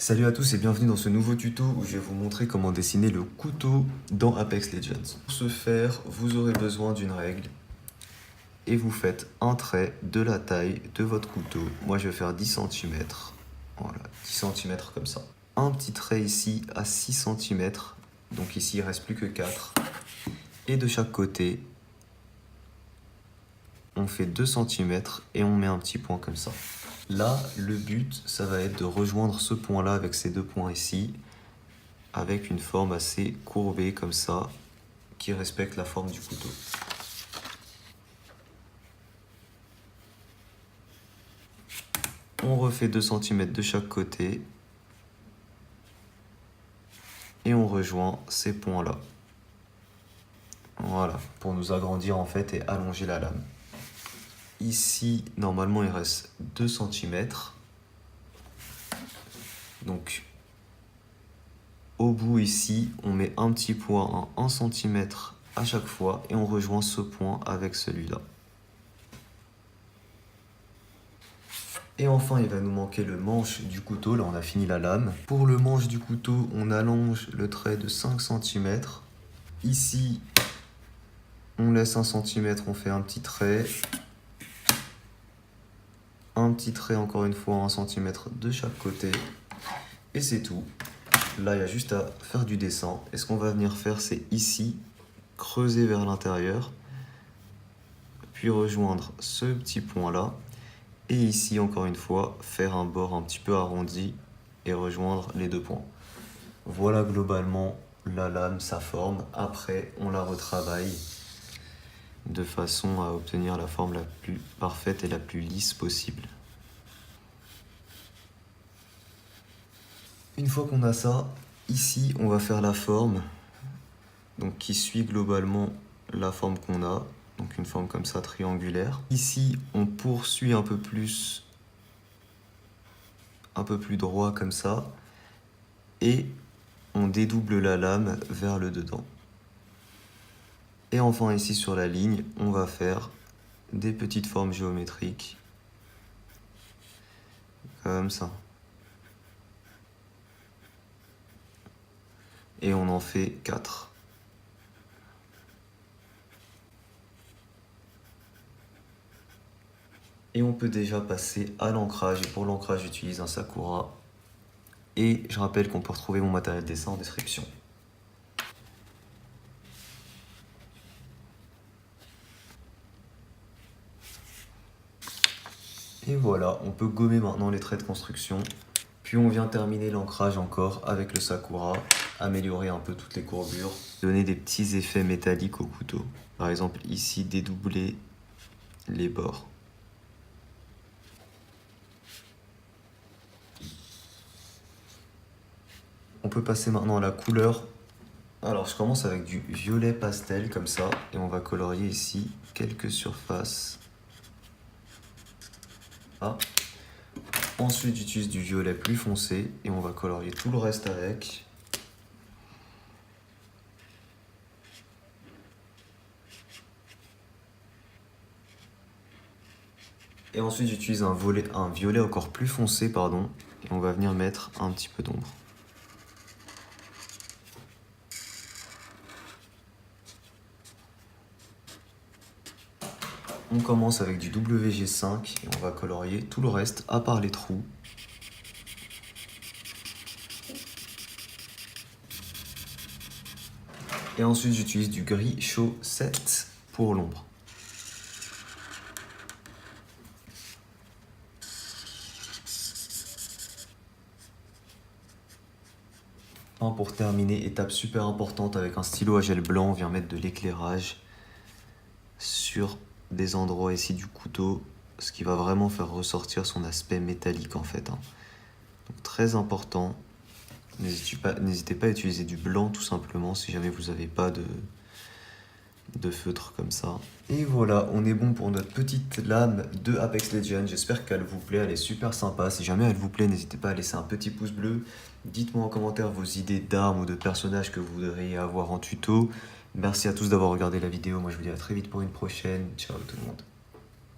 Salut à tous et bienvenue dans ce nouveau tuto où je vais vous montrer comment dessiner le couteau dans Apex Legends. Pour ce faire, vous aurez besoin d'une règle et vous faites un trait de la taille de votre couteau. Moi je vais faire 10 cm, voilà, 10 cm comme ça. Un petit trait ici à 6 cm, donc ici il ne reste plus que 4. Et de chaque côté, on fait 2 cm et on met un petit point comme ça. Là, le but, ça va être de rejoindre ce point-là avec ces deux points ici, avec une forme assez courbée comme ça, qui respecte la forme du couteau. On refait 2 cm de chaque côté, et on rejoint ces points-là. Voilà, pour nous agrandir en fait et allonger la lame. Ici, normalement, il reste 2 cm. Donc, au bout ici, on met un petit point à 1 cm à chaque fois et on rejoint ce point avec celui-là. Et enfin, il va nous manquer le manche du couteau. Là, on a fini la lame. Pour le manche du couteau, on allonge le trait de 5 cm. Ici, on laisse 1 cm, on fait un petit trait. Un petit trait, encore une fois, 1 cm de chaque côté. Et c'est tout. Là, il y a juste à faire du dessin. Et ce qu'on va venir faire, c'est ici, creuser vers l'intérieur. Puis rejoindre ce petit point-là. Et ici, encore une fois, faire un bord un petit peu arrondi et rejoindre les deux points. Voilà globalement la lame, sa forme. Après, on la retravaille de façon à obtenir la forme la plus parfaite et la plus lisse possible. Une fois qu'on a ça, ici, on va faire la forme donc qui suit globalement la forme qu'on a. Donc une forme comme ça, triangulaire. Ici, on poursuit un peu plus droit comme ça. Et on dédouble la lame vers le dedans. Et enfin ici sur la ligne, on va faire des petites formes géométriques. Comme ça. Et on en fait 4. Et on peut déjà passer à l'ancrage. Et pour l'ancrage, j'utilise un Sakura. Et je rappelle qu'on peut retrouver mon matériel de dessin en description. Et voilà, on peut gommer maintenant les traits de construction. Puis on vient terminer l'ancrage encore avec le Sakura, améliorer un peu toutes les courbures, donner des petits effets métalliques au couteau. Par exemple ici, dédoubler les bords. On peut passer maintenant à la couleur. Alors je commence avec du violet pastel comme ça et on va colorier ici quelques surfaces. Ah. Ensuite j'utilise du violet plus foncé et on va colorier tout le reste avec. Et ensuite j'utilise un violet encore plus foncé et on va venir mettre un petit peu d'ombre. On commence avec du WG5 et on va colorier tout le reste à part les trous. Et ensuite j'utilise du gris chaud 7 pour l'ombre. Pour terminer, étape super importante, avec un stylo à gel blanc, on vient mettre de l'éclairage sur des endroits ici du couteau, ce qui va vraiment faire ressortir son aspect métallique en fait. Donc très important, n'hésitez pas à utiliser du blanc tout simplement si jamais vous n'avez pas de feutre comme ça. Et voilà, on est bon pour notre petite lame de Apex Legends. J'espère qu'elle vous plaît, elle est super sympa. Si jamais elle vous plaît, n'hésitez pas à laisser un petit pouce bleu. Dites-moi en commentaire vos idées d'armes ou de personnages que vous voudriez avoir en tuto. Merci à tous d'avoir regardé la vidéo. Moi je vous dis à très vite pour une prochaine. Ciao tout le monde.